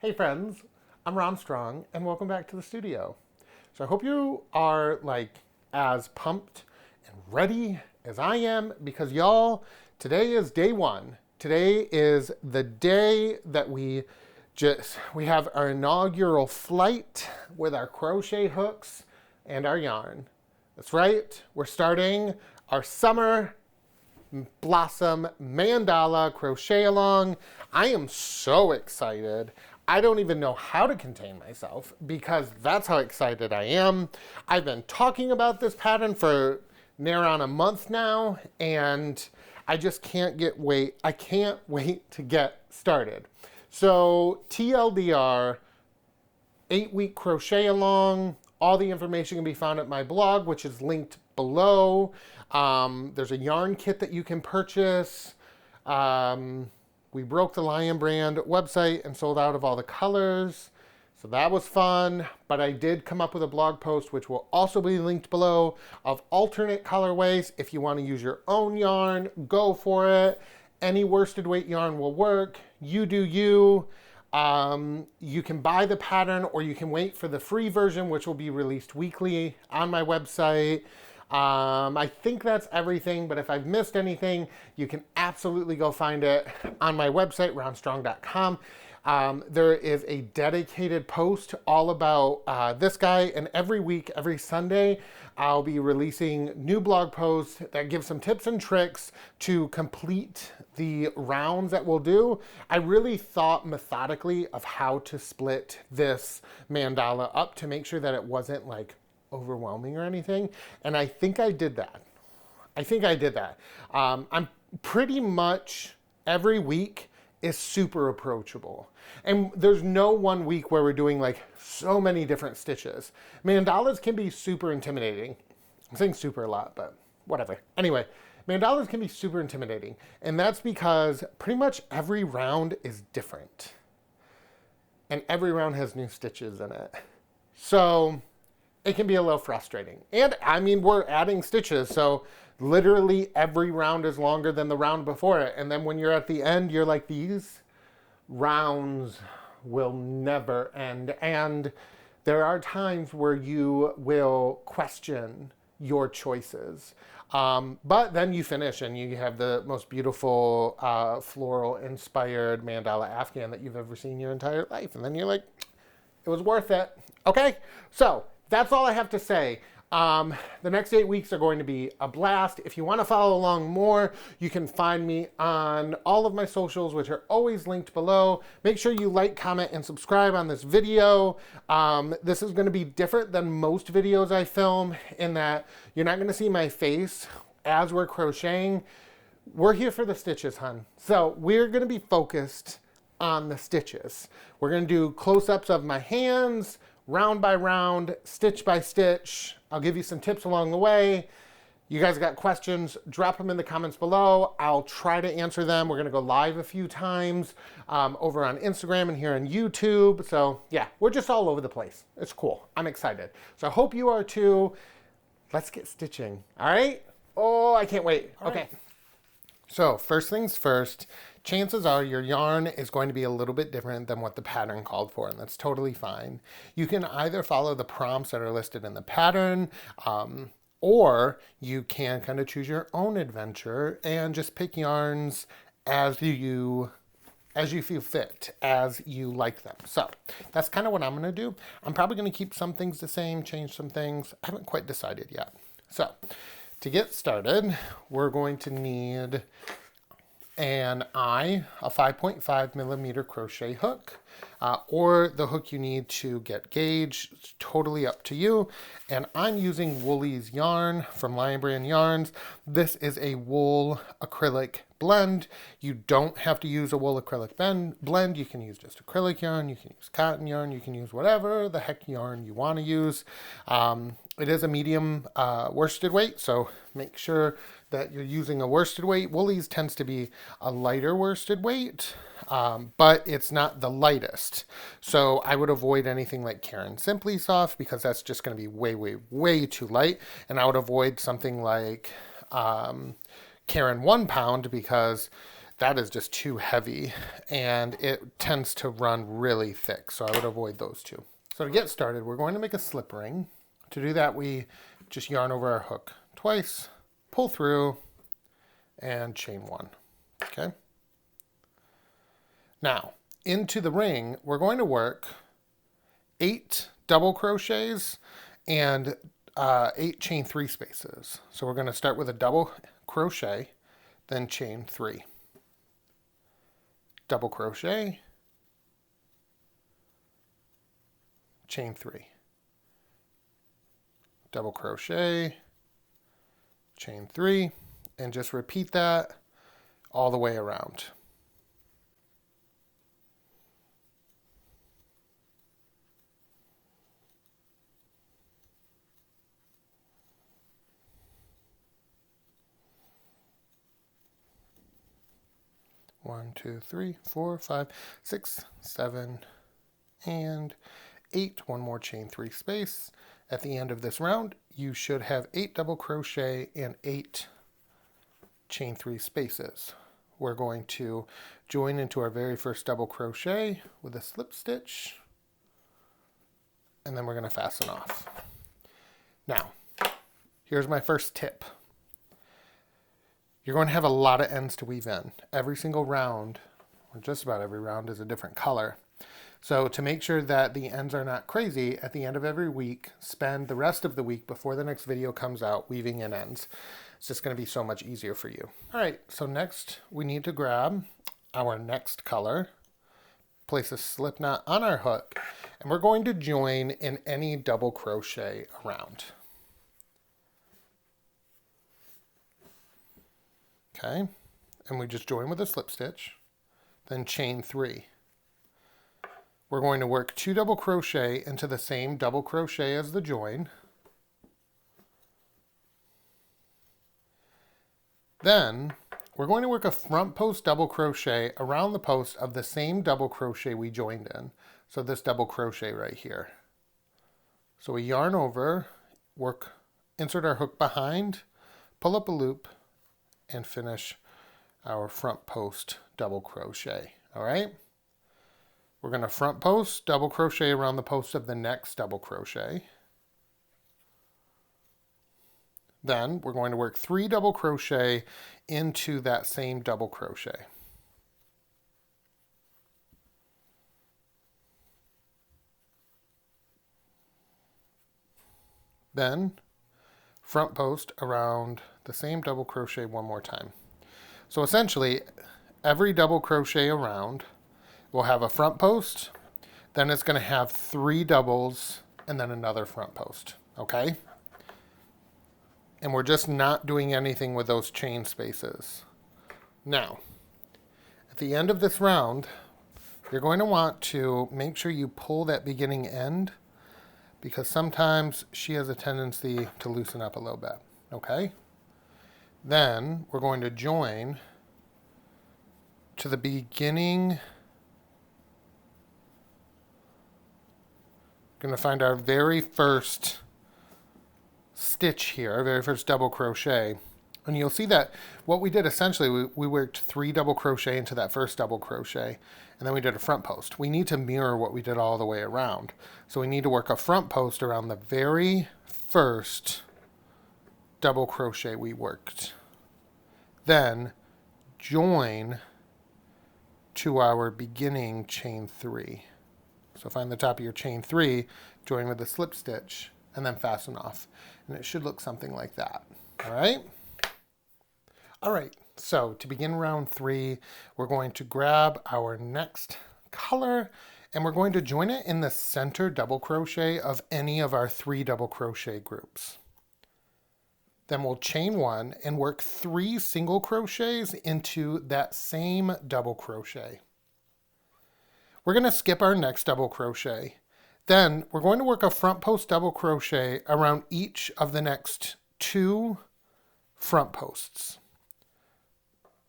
Hey friends, I'm Rohn Strong and welcome back to the studio. So I hope you are as pumped and ready as I am because y'all, today is day one. Today is the day that we have our inaugural flight with our crochet hooks and our yarn. That's right, we're starting our summer blossom mandala crochet along. I am so excited. I don't even know how to contain myself because that's how excited I am. I've been talking about this pattern for near on a month now, and I just can't wait. I can't wait to get started. So TLDR, 8-week crochet along. All the information can be found at my blog, which is linked below. There's a yarn kit that you can purchase. We broke the Lion brand website and sold out of all the colors. So that was fun. But I did come up with a blog post, which will also be linked below, of alternate colorways. If you want to use your own yarn, go for it. Any worsted weight yarn will work. You do you. You can buy the pattern or you can wait for the free version, which will be released weekly on my website. I think that's everything, but if I've missed anything, you can absolutely go find it on my website, rohnstrong.com. There is a dedicated post all about this guy, and every week, every Sunday, I'll be releasing new blog posts that give some tips and tricks to complete the rounds that we'll do. I really thought methodically of how to split this mandala up to make sure that it wasn't overwhelming or anything, and I think I did that. I'm pretty much every week is super approachable, and there's no one week where we're doing so many different stitches. Mandalas can be super intimidating. I'm saying super a lot, but whatever. Anyway, mandalas can be super intimidating, and that's because pretty much every round is different, and every round has new stitches in it. So it can be a little frustrating. And I mean, we're adding stitches, so literally every round is longer than the round before it. And then when you're at the end, you're like, these rounds will never end. And there are times where you will question your choices. But then you finish and you have the most beautiful floral inspired mandala Afghan that you've ever seen in your entire life. And then you're like, it was worth it. Okay, so that's all I have to say. The next 8 weeks are going to be a blast. If you want to follow along more, you can find me on all of my socials, which are always linked below. Make sure you like, comment, and subscribe on this video. This is going to be different than most videos I film in that you're not going to see my face as we're crocheting. We're here for the stitches, hun. So we're going to be focused on the stitches. We're going to do close-ups of my hands, round by round, stitch by stitch. I'll give you some tips along the way. You guys got questions, drop them in the comments below. I'll try to answer them. We're gonna go live a few times over on Instagram and here on YouTube. So yeah, we're just all over the place. It's cool, I'm excited. So I hope you are too. Let's get stitching, all right? Oh, I can't wait, okay. So first things first, chances are your yarn is going to be a little bit different than what the pattern called for, and that's totally fine. You can either follow the prompts that are listed in the pattern, or you can kind of choose your own adventure and just pick yarns as you feel fit, as you like them. So that's kind of what I'm going to do. I'm probably going to keep some things the same, change some things. I haven't quite decided yet. So to get started, we're going to need a 5.5 millimeter crochet hook, or the hook you need to get gauge. It's totally up to you. And I'm using Woolly's yarn from Lion Brand Yarns. This is a wool acrylic blend. You don't have to use a wool acrylic blend. You can use just acrylic yarn. You can use cotton yarn. You can use whatever the heck yarn you want to use. It is a medium worsted weight, so make sure that you're using a worsted weight. Woolly's tends to be a lighter worsted weight, but it's not the lightest. So I would avoid anything like Caron Simply Soft because that's just going to be way, way, way too light. And I would avoid something like Caron 1 pound because that is just too heavy and it tends to run really thick. So I would avoid those two. So to get started, we're going to make a slip ring. To do that, we just yarn over our hook twice, pull through, and chain one. Okay. Now, into the ring, we're going to work 8 double crochets and 8 chain 3 spaces. So we're going to start with a double crochet, then chain 3. Double crochet, chain 3. Double crochet, chain 3, and just repeat that all the way around. One, 2, 3, 4, 5, 6, 7, and 8. One more chain 3 space. At the end of this round, you should have 8 double crochet and 8 chain 3 spaces. We're going to join into our very first double crochet with a slip stitch, and then we're going to fasten off. Now, here's my first tip. You're going to have a lot of ends to weave in. Every single round, or just about every round, is a different color. So to make sure that the ends are not crazy, at the end of every week, spend the rest of the week before the next video comes out weaving in ends. It's just going to be so much easier for you. All right, so next we need to grab our next color, place a slip knot on our hook, and we're going to join in any double crochet around. Okay, and we just join with a slip stitch, then chain 3. We're going to work 2 double crochet into the same double crochet as the join. Then we're going to work a front post double crochet around the post of the same double crochet we joined in. So this double crochet right here. So we yarn over, insert our hook behind, pull up a loop, and finish our front post double crochet. All right, we're going to front post double crochet around the post of the next double crochet. Then we're going to work 3 double crochet into that same double crochet. Then front post around the same double crochet one more time. So essentially, every double crochet around will have a front post, then it's going to have 3 doubles, and then another front post, okay? And we're just not doing anything with those chain spaces. Now, at the end of this round, you're going to want to make sure you pull that beginning end, because sometimes she has a tendency to loosen up a little bit, okay? Then we're going to join to the beginning. We're going to find our very first stitch here, very first double crochet. And you'll see that what we did essentially, we worked 3 double crochet into that first double crochet, and then we did a front post. We need to mirror what we did all the way around. So we need to work a front post around the very first double crochet we worked. Then join to our beginning chain 3. So find the top of your chain 3, join with a slip stitch, and then fasten off. And it should look something like that. All right? All right, so to begin round 3, we're going to grab our next color, and we're going to join it in the center double crochet of any of our 3 double crochet groups. Then we'll chain 1 and work 3 single crochets into that same double crochet. We're going to skip our next double crochet. Then we're going to work a front post double crochet around each of the next 2 front posts.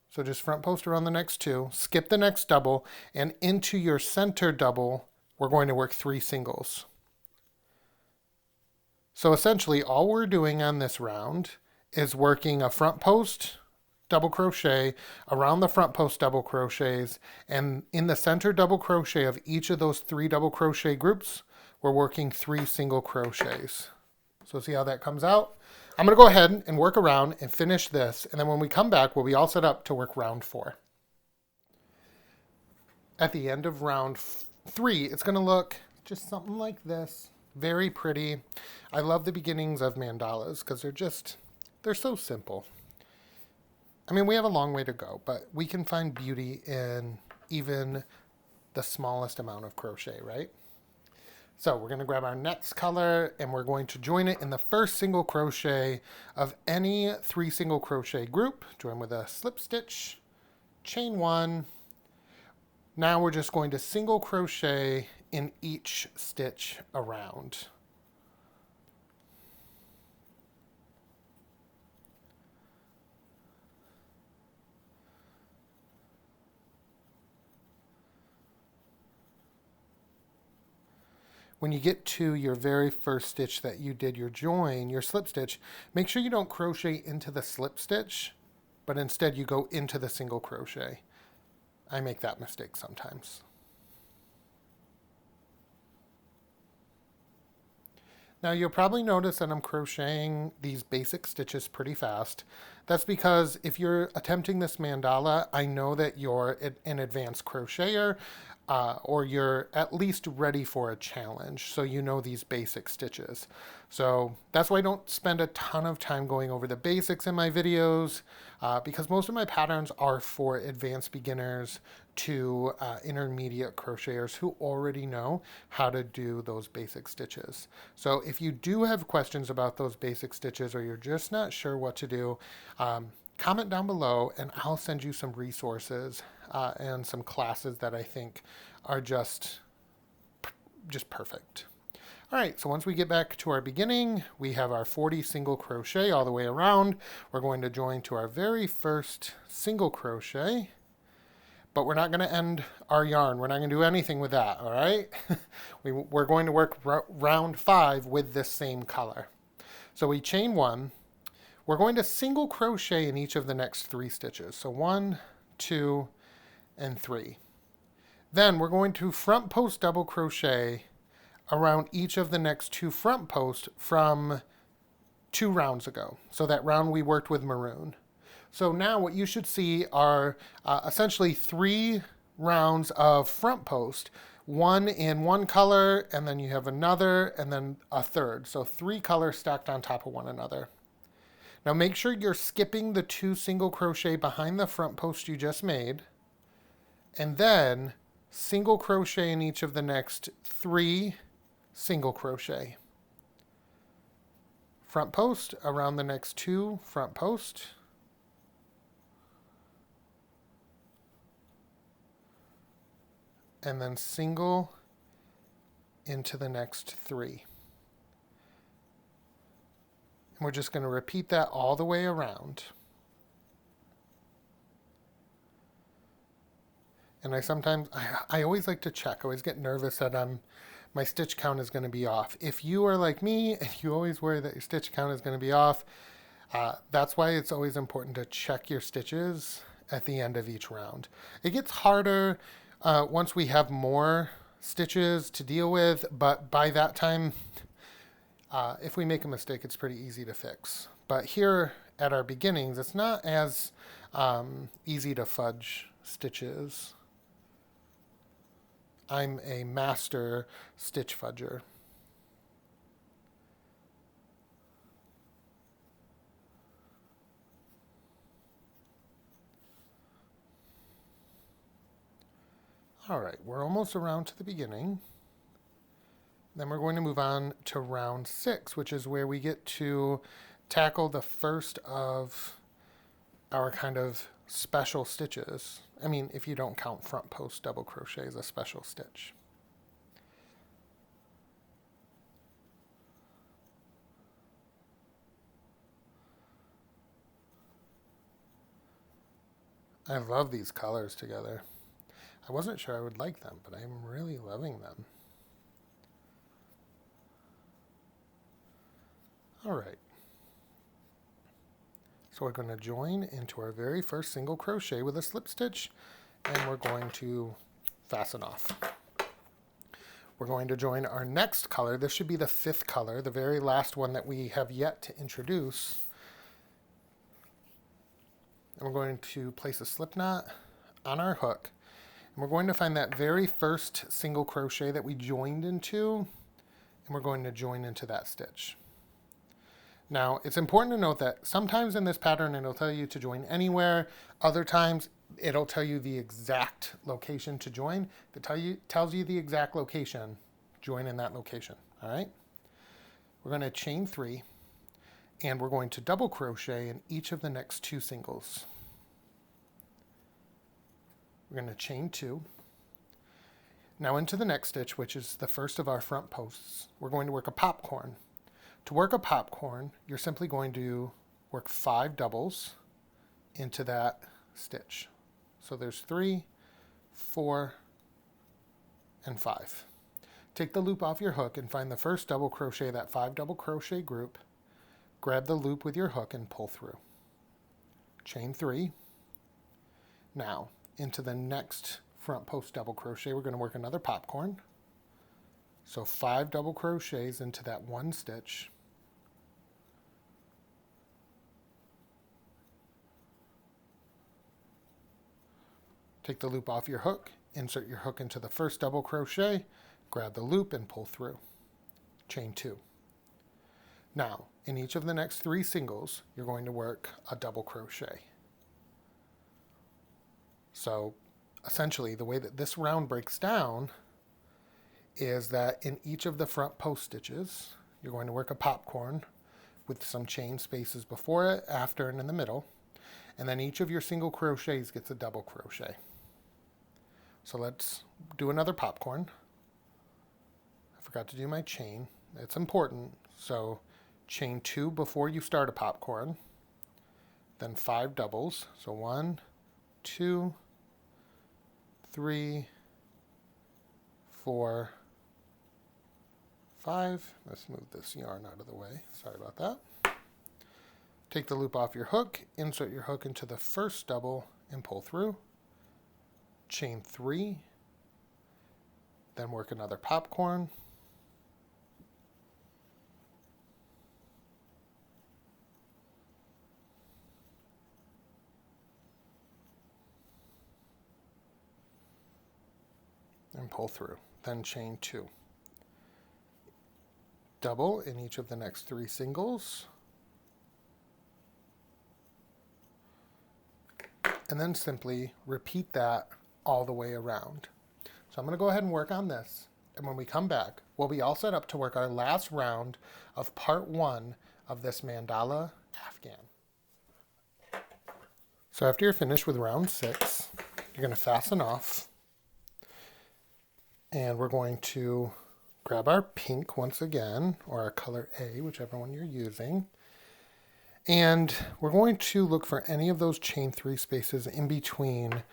So just front post around the next 2, skip the next double, and into your center double, we're going to work 3 singles. So essentially all we're doing on this round is working a front post double crochet around the front post double crochets, and in the center double crochet of each of those 3 double crochet groups, we're working 3 single crochets. So see how that comes out? I'm going to go ahead and work around and finish this, and then when we come back, we'll be all set up to work round 4. At the end of round 3, it's going to look just something like this. Very pretty. I love the beginnings of mandalas because they're so simple. I mean, we have a long way to go, but we can find beauty in even the smallest amount of crochet, right? So we're going to grab our next color and we're going to join it in the first single crochet of any 3 single crochet group. Join with a slip stitch, chain 1. Now we're just going to single crochet in each stitch around. When you get to your very first stitch that you did your join, your slip stitch, make sure you don't crochet into the slip stitch, but instead you go into the single crochet. I make that mistake sometimes. Now you'll probably notice that I'm crocheting these basic stitches pretty fast. That's because if you're attempting this mandala, I know that you're an advanced crocheter or you're at least ready for a challenge, so you know these basic stitches. So that's why I don't spend a ton of time going over the basics in my videos because most of my patterns are for advanced beginners to intermediate crocheters who already know how to do those basic stitches. So if you do have questions about those basic stitches or you're just not sure what to do, comment down below and I'll send you some resources and some classes that I think are just perfect. All right, so once we get back to our beginning, we have our 40 single crochet all the way around. We're going to join to our very first single crochet, but we're not going to end our yarn. We're not going to do anything with that, all right? We're going to work round 5 with this same color. So we chain 1. We're going to single crochet in each of the next 3 stitches. So 1, 2, and 3. Then we're going to front post double crochet around each of the next 2 front posts from 2 rounds ago. So that round we worked with maroon. So now what you should see are essentially 3 rounds of front post, one in one color, and then you have another, and then a third. So 3 colors stacked on top of one another. Now make sure you're skipping the 2 single crochet behind the front post you just made, and then single crochet in each of the next 3 single crochet. Front post around the next 2 front post. And then single into the next 3. And we're just going to repeat that all the way around. And I always like to check. I always get nervous that my stitch count is going to be off. If you are like me and you always worry that your stitch count is going to be off, that's why it's always important to check your stitches at the end of each round. It gets harder once we have more stitches to deal with, but by that time, if we make a mistake, it's pretty easy to fix. But here at our beginnings, it's not as easy to fudge stitches. I'm a master stitch fudger. All right, we're almost around to the beginning. Then we're going to move on to round 6, which is where we get to tackle the first of our kind of special stitches. I mean, if you don't count front post double crochet as a special stitch. I love these colors together. I wasn't sure I would like them, but I'm really loving them. All right. So we're going to join into our very first single crochet with a slip stitch, and we're going to fasten off. We're going to join our next color. This should be the 5th color, the very last one that we have yet to introduce. And we're going to place a slip knot on our hook. And we're going to find that very first single crochet that we joined into, and we're going to join into that stitch. Now, it's important to note that sometimes in this pattern it'll tell you to join anywhere. Other times it'll tell you the exact location to join. If it tells you the exact location, join in that location. All right? We're going to chain 3, and we're going to double crochet in each of the next 2 singles. We're going to chain 2. Now into the next stitch, which is the first of our front posts, we're going to work a popcorn. To work a popcorn, you're simply going to work 5 doubles into that stitch. So there's 3, 4, and 5. Take the loop off your hook and find the first double crochet, that 5 double crochet group. Grab the loop with your hook and pull through. Chain 3. Now, into the next front post double crochet, we're going to work another popcorn. So 5 double crochets into that one stitch. Take the loop off your hook, insert your hook into the first double crochet, grab the loop and pull through. Chain 2. Now, in each of the next 3 singles, you're going to work a double crochet. So essentially, the way that this round breaks down is that in each of the front post stitches, you're going to work a popcorn with some chain spaces before it, after, and in the middle. And then each of your single crochets gets a double crochet. So let's do another popcorn. I forgot to do my chain. It's important. So chain 2 before you start a popcorn. Then 5 doubles. So 1, 2, 3, 4, 5. Let's move this yarn out of the way. Sorry about that. Take the loop off your hook, insert your hook into the first double and pull through. Chain 3. Then work another popcorn. And pull through. Then chain 2. Double in each of the next 3 singles. And then simply repeat that all the way around. So I'm going to go ahead and work on this. And when we come back, we'll be all set up to work our last round of part 1 of this mandala afghan. So after you're finished with round 6, you're going to fasten off. And we're going to grab our pink once again, or our color A, whichever one you're using. And we're going to look for any of those chain 3 spaces in between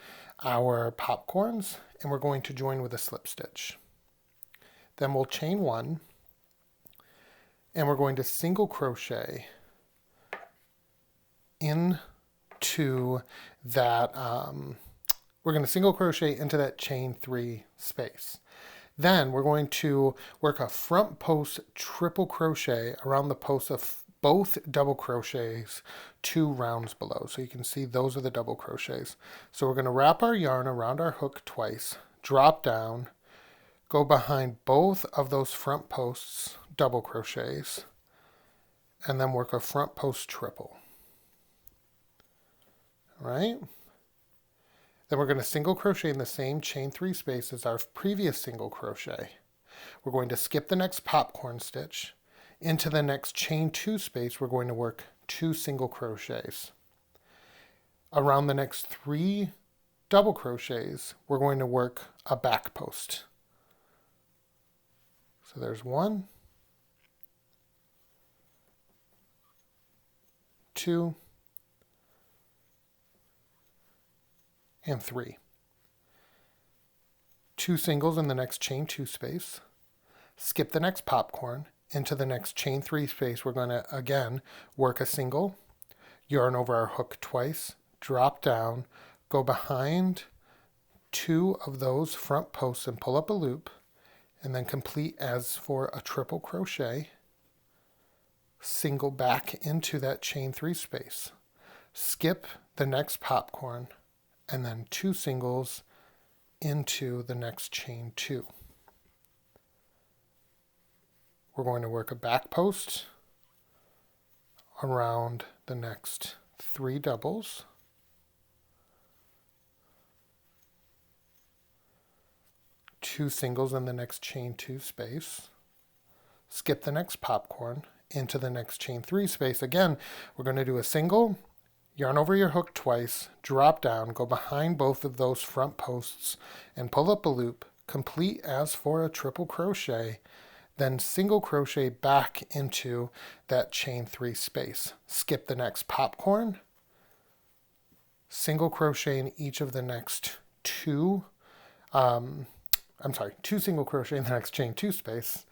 our popcorns, and we're going to join with a slip stitch. Then we'll chain 1, and we're going to single crochet into that, we're going to single crochet into that chain 3 space. Then we're going to work a front post triple crochet around the posts of both double crochets 2 rounds below. So you can see those are the double crochets. So we're going to wrap our yarn around our hook twice, drop down, go behind both of those front posts double crochets, and then work a front post triple. All right? Then we're going to single crochet in the same chain 3 space as our previous single crochet. We're going to skip the next popcorn stitch. Into the next chain 2 space, we're going to work 2 single crochets. Around the next 3 double crochets, we're going to work a back post. So there's 1, 2, and 3. 2 singles in the next chain 2 space. Skip the next popcorn. Into the next chain 3 space, we're going to again work a single, yarn over our hook twice, drop down, go behind 2 of those front posts and pull up a loop, and then complete as for a triple crochet, single back into that chain 3 space, skip the next popcorn, and then 2 singles into the next chain 2. We're going to work a back post around the next 3 doubles, 2 singles in the next chain 2 space, skip the next popcorn into the next chain 3 space. Again, we're going to do a single, yarn over your hook twice, drop down, go behind both of those front posts and pull up a loop, complete as for a triple crochet, then single crochet back into that chain 3 space. Skip the next popcorn, single crochet in each of the next 2 single crochet in the next chain 2 space,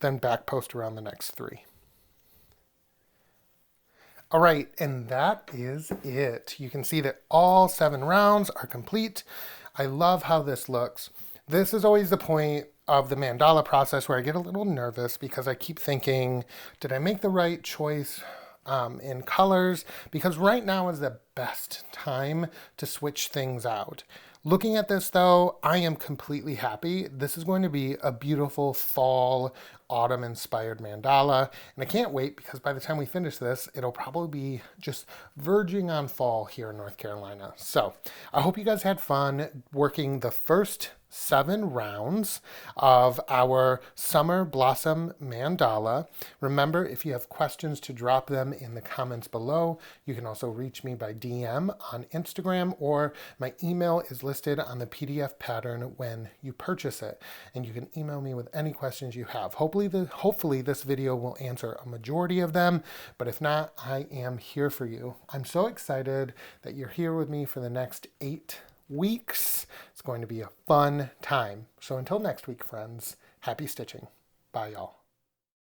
then back post around the next 3. All right, and that is it. You can see that all 7 rounds are complete. I love how this looks. This is always the point of the mandala process where I get a little nervous because I keep thinking, did I make the right choice in colors? Because right now is the best time to switch things out. Looking at this though, I am completely happy. This is going to be a beautiful fall, autumn inspired mandala. And I can't wait because by the time we finish this, it'll probably be just verging on fall here in North Carolina. So I hope you guys had fun working the first 7 rounds of our Summer Blossom Mandala. Remember, if you have questions, to drop them in the comments below. You can also reach me by DM on Instagram, or my email is listed on the PDF pattern when you purchase it. And you can email me with any questions you have. Hopefully this video will answer a majority of them, but if not, I am here for you. I'm so excited that you're here with me for the next 8 weeks. It's going to be a fun time. So until next week, friends, happy stitching. Bye, y'all.